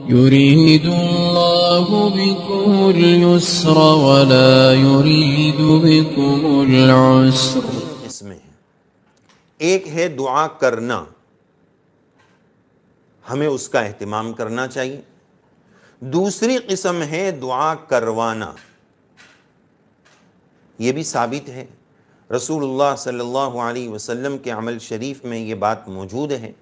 يريد الله بكم اليسر ولا يريد بكم العسر. اس میں ایک ہے دعا کرنا، ہمیں اس کا اہتمام کرنا چاہیے. دوسری قسم ہے دعا کروانا. یہ بھی ثابت ہے، رسول اللہ صلی اللہ علیہ وسلم کے عمل شریف میں یہ بات موجود ہے،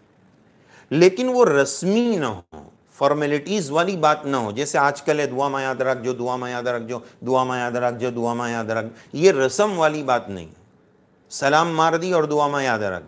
لیکن وہ رسمی نہ ہو، فارمیلٹیز والی بات نہ ہو. جیسے آج کل ہے دعا میں یاد رکھ جو، دعا میں یاد رکھ جو، دعا میں یاد رکھ جو، دعا میں یاد رکھ. یہ رسم والی بات نہیں. سلام مار دی اور دعا میں یاد رکھ.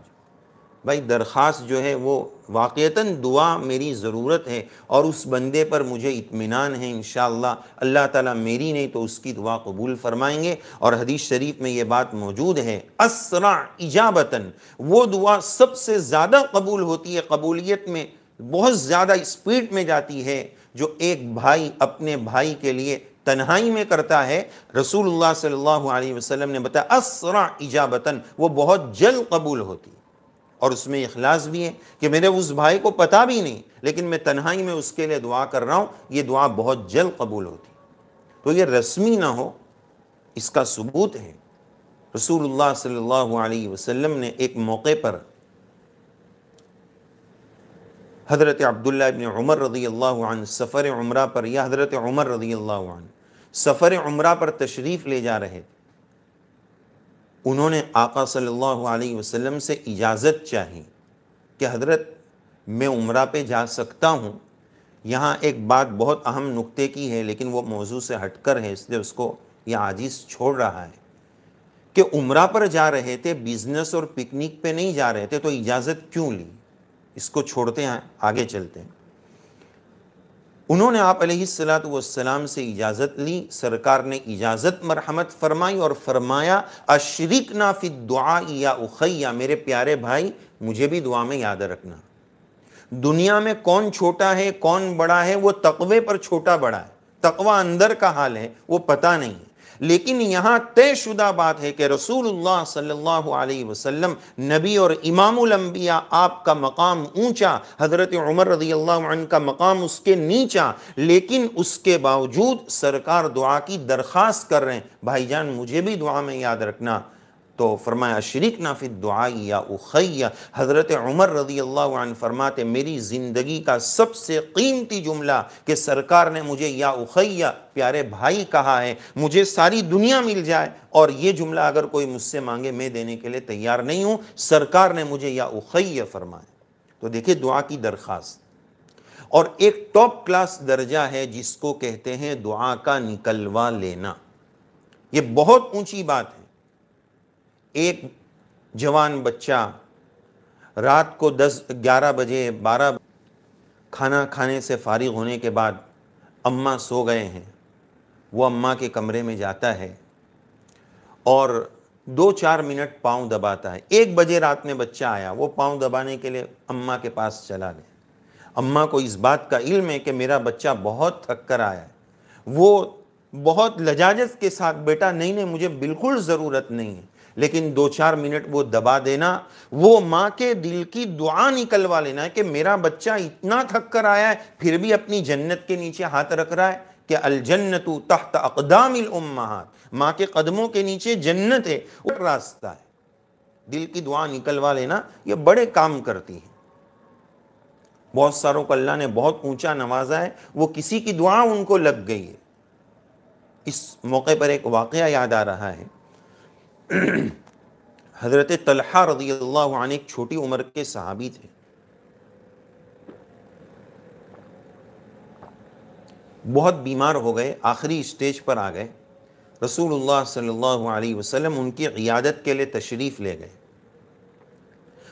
بھائی درخواست جو ہے وہ واقعتاً دعا میری ضرورت ہے اور اس بندے پر مجھے اطمینان ہے انشاءاللہ اللہ تعالیٰ میری نہیں تو اس کی دعا قبول فرمائیں گے. اور حدیث شریف میں یہ بات موجود ہے، اسرع اجابتاً، وہ دعا سب سے زیادہ قبول ہوتی ہے، قبولیت میں بہت زیادہ اسپیڈ میں جاتی ہے، جو ایک بھائی اپنے بھائی کے لیے تنہائی میں کرتا ہے. رسول اللہ صلی اللہ علیہ وسلم نے بتایا اسرع اجابتاً، وہ بہت جلد قبول ہوتی ہے. اور اس میں اخلاص بھی ہے کہ میرے اس بھائی کو پتہ بھی نہیں لیکن میں تنہائی میں اس کے لیے دعا کر رہا ہوں، یہ دعا بہت جلد قبول ہوتی. تو یہ رسمی نہ ہو، اس کا ثبوت ہے. رسول اللہ صلی اللہ علیہ وسلم نے ایک موقع پر حضرت عبداللہ ابن عمر رضی اللہ عنہ سفر عمرہ پر، یا حضرت عمر رضی اللہ عنہ سفر عمرہ پر تشریف لے جا رہے تھے. انہوں نے آقا صلی اللہ علیہ وسلم سے اجازت چاہی کہ حضرت میں عمرہ پہ جا سکتا ہوں. یہاں ایک بات بہت اہم نکتے کی ہے لیکن وہ موضوع سے ہٹ کر ہے، اس لیے اس کو یہ عاجز چھوڑ رہا ہے کہ عمرہ پر جا رہے تھے، بزنس اور پکنک پہ نہیں جا رہے تھے، تو اجازت کیوں لی؟ اس کو چھوڑتے ہیں، آگے چلتے ہیں. انہوں نے آپ علیہ السلام سے اجازت لی. سرکار نے اجازت مرحمت فرمائی اور فرمایا اشرکنا فی الدعاء یا اخی، میرے پیارے بھائی مجھے بھی دعا میں یاد رکھنا. دنیا میں کون چھوٹا ہے کون بڑا ہے وہ تقوی پر چھوٹا بڑا ہے، تقوی اندر کا حال ہے وہ پتہ نہیں ہے. لیکن یہاں طے شدہ بات ہے کہ رسول اللہ صلی اللہ علیہ وسلم نبی اور امام الانبیاء، آپ کا مقام اونچا، حضرت عمر رضی اللہ عنہ کا مقام اس کے نیچا، لیکن اس کے باوجود سرکار دعا کی درخواست کر رہے ہیں، بھائی جان مجھے بھی دعا میں یاد رکھنا. تو فرمایا شریکنا فی الدعاء یا اخی. حضرت عمر رضی اللہ عنہ فرماتے میری زندگی کا سب سے قیمتی جملہ کہ سرکار نے مجھے یا اخی پیارے بھائی کہا ہے، مجھے ساری دنیا مل جائے اور یہ جملہ اگر کوئی مجھ سے مانگے میں دینے کے لیے تیار نہیں ہوں، سرکار نے مجھے یا اخی فرمایا. تو دیکھیں دعا کی درخواست. اور ایک ٹاپ کلاس درجہ ہے جس کو کہتے ہیں دعا کا نکلوا لینا. یہ بہت اونچی بات ہے. ایک جوان بچہ رات کو 11 بجے 12 کھانا کھانے سے فارغ ہونے کے بعد اماں سو گئے ہیں، وہ اماں کے کمرے میں جاتا ہے اور 2-4 منٹ پاؤں دباتا ہے. 1 بجے رات میں بچہ آیا، وہ پاؤں دبانے کے لیے اماں کے پاس چلا گیا. اماں کو اس بات کا علم ہے کہ میرا بچہ بہت تھک کر آیا ہے. وہ بہت لجاجت کے ساتھ بیٹا نہیں مجھے بالکل ضرورت نہیں ہے، لیکن 2-4 منٹ وہ دبا دینا، وہ ماں کے دل کی دعا نکلوا لینا ہے کہ میرا بچہ اتنا تھک کر آیا ہے پھر بھی اپنی جنت کے نیچے ہاتھ رکھ رہا ہے کہ الجنت تحت اقدام الامہات، ماں کے قدموں کے نیچے جنت ہے، وہ راستہ ہے. دل کی دعا نکلوا لینا یہ بڑے کام کرتی ہے. بہت ساروں کو اللہ نے بہت اونچا نوازا ہے، وہ کسی کی دعا ان کو لگ گئی ہے. اس موقع پر ایک واقعہ یاد آ رہا ہے. حضرت طلحہ رضی اللہ عنہ ایک چھوٹی عمر کے صحابی تھے. بہت بیمار ہو گئے، آخری اسٹیج پر آ گئے. رسول اللہ صلی اللہ علیہ وسلم ان کی عیادت کے لیے تشریف لے گئے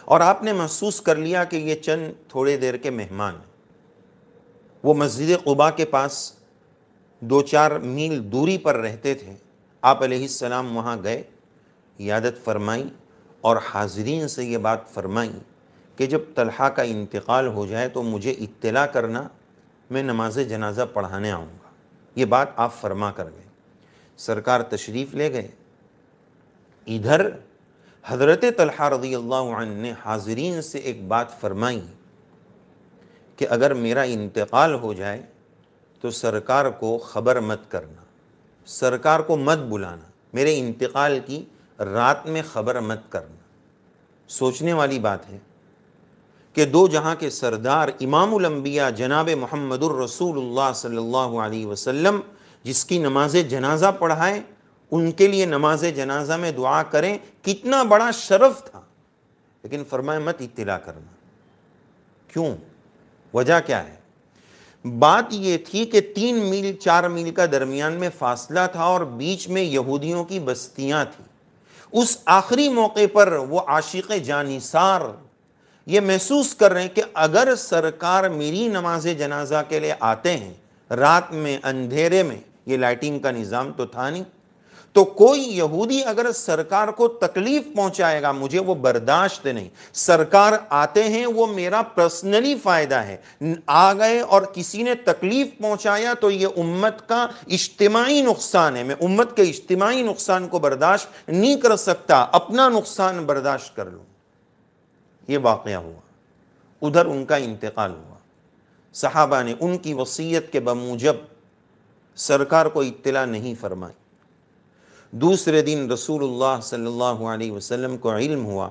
اور آپ نے محسوس کر لیا کہ یہ چند تھوڑے دیر کے مہمان ہیں. وہ مسجد قباء کے پاس 2-4 میل دوری پر رہتے تھے. آپ علیہ السلام وہاں گئے، عیادت فرمائی اور حاضرین سے یہ بات فرمائی کہ جب طلحہ کا انتقال ہو جائے تو مجھے اطلاع کرنا، میں نماز جنازہ پڑھانے آؤں گا. یہ بات آپ فرما کر گئے. سرکار تشریف لے گئے. ادھر حضرت طلحہ رضی اللہ عنہ نے حاضرین سے ایک بات فرمائی کہ اگر میرا انتقال ہو جائے تو سرکار کو خبر مت کرنا، سرکار کو مت بلانا، میرے انتقال کی رات میں خبر مت کرنا۔ سوچنے والی بات ہے کہ دو جہاں کے سردار امام الانبیاء جناب محمد الرسول اللہ صلی اللہ علیہ وسلم جس کی نماز جنازہ پڑھائیں، ان کے لیے نماز جنازہ میں دعا کریں، کتنا بڑا شرف تھا، لیکن فرمائے مت اطلاع کرنا۔ کیوں؟ وجہ کیا ہے؟ بات یہ تھی کہ 3 میل 4 میل کا درمیان میں فاصلہ تھا اور بیچ میں یہودیوں کی بستیاں تھیں۔ اس آخری موقع پر وہ عاشق جانثار یہ محسوس کر رہے ہیں کہ اگر سرکار میری نماز جنازہ کے لیے آتے ہیں رات میں اندھیرے میں، یہ لائٹنگ کا نظام تو تھا نہیں، تو کوئی یہودی اگر سرکار کو تکلیف پہنچائے گا مجھے وہ برداشت نہیں۔ سرکار آتے ہیں وہ میرا پرسنلی فائدہ ہے، آ گئے اور کسی نے تکلیف پہنچایا تو یہ امت کا اجتماعی نقصان ہے، میں امت کے اجتماعی نقصان کو برداشت نہیں کر سکتا، اپنا نقصان برداشت کر لوں۔ یہ واقعہ ہوا، ادھر ان کا انتقال ہوا، صحابہ نے ان کی وصیت کے بموجب سرکار کو اطلاع نہیں فرمائی۔ دوسرے دن رسول اللہ صلی اللہ علیہ وسلم کو علم ہوا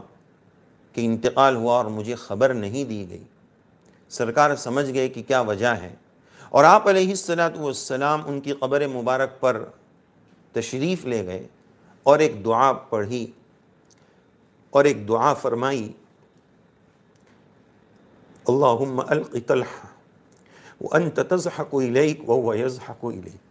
کہ انتقال ہوا اور مجھے خبر نہیں دی گئی۔ سرکار سمجھ گئے کہ کیا وجہ ہے، اور آپ علیہ السلام ان کی قبر مبارک پر تشریف لے گئے اور ایک دعا پڑھی اور ایک دعا فرمائی، اللہم الق طلحہ وانت تضحک الیک وہو یضحک الیک۔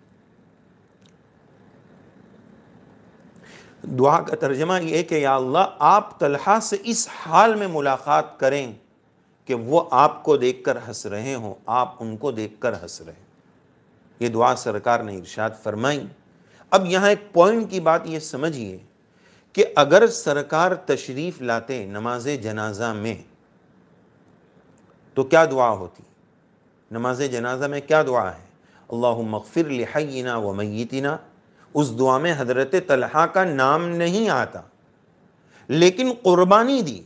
دعا کا ترجمہ یہ کہ یا اللہ آپ طلحہ سے اس حال میں ملاقات کریں کہ وہ آپ کو دیکھ کر ہنس رہے ہوں، آپ ان کو دیکھ کر ہنس رہے ہیں۔ یہ دعا سرکار نے ارشاد فرمائی۔ اب یہاں ایک پوائنٹ کی بات یہ سمجھیے کہ اگر سرکار تشریف لاتے نماز جنازہ میں تو کیا دعا ہوتی؟ نماز جنازہ میں کیا دعا ہے؟ اللہم اغفر لحینا و میتنا۔ اس دعا میں حضرت طلحہ کا نام نہیں آتا، لیکن قربانی دی،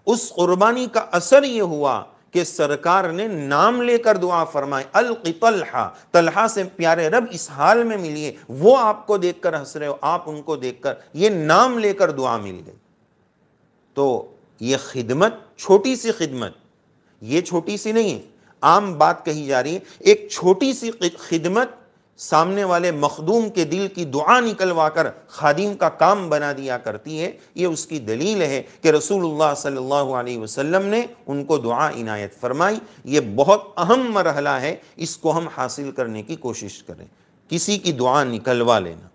اس قربانی کا اثر یہ ہوا کہ سرکار نے نام لے کر دعا فرمائی، الق طلحہ، طلحہ سے پیارے رب اس حال میں ملیے، وہ آپ کو دیکھ کر ہنس رہے ہو، آپ ان کو دیکھ کر، یہ نام لے کر دعا مل گئی۔ تو یہ خدمت، چھوٹی سی خدمت، یہ چھوٹی سی نہیں ہے، عام بات کہی جا رہی ہے، ایک چھوٹی سی خدمت سامنے والے مخدوم کے دل کی دعا نکلوا کر خادم کا کام بنا دیا کرتی ہے۔ یہ اس کی دلیل ہے کہ رسول اللہ صلی اللہ علیہ وسلم نے ان کو دعا عنایت فرمائی۔ یہ بہت اہم مرحلہ ہے، اس کو ہم حاصل کرنے کی کوشش کریں، کسی کی دعا نکلوا لینا۔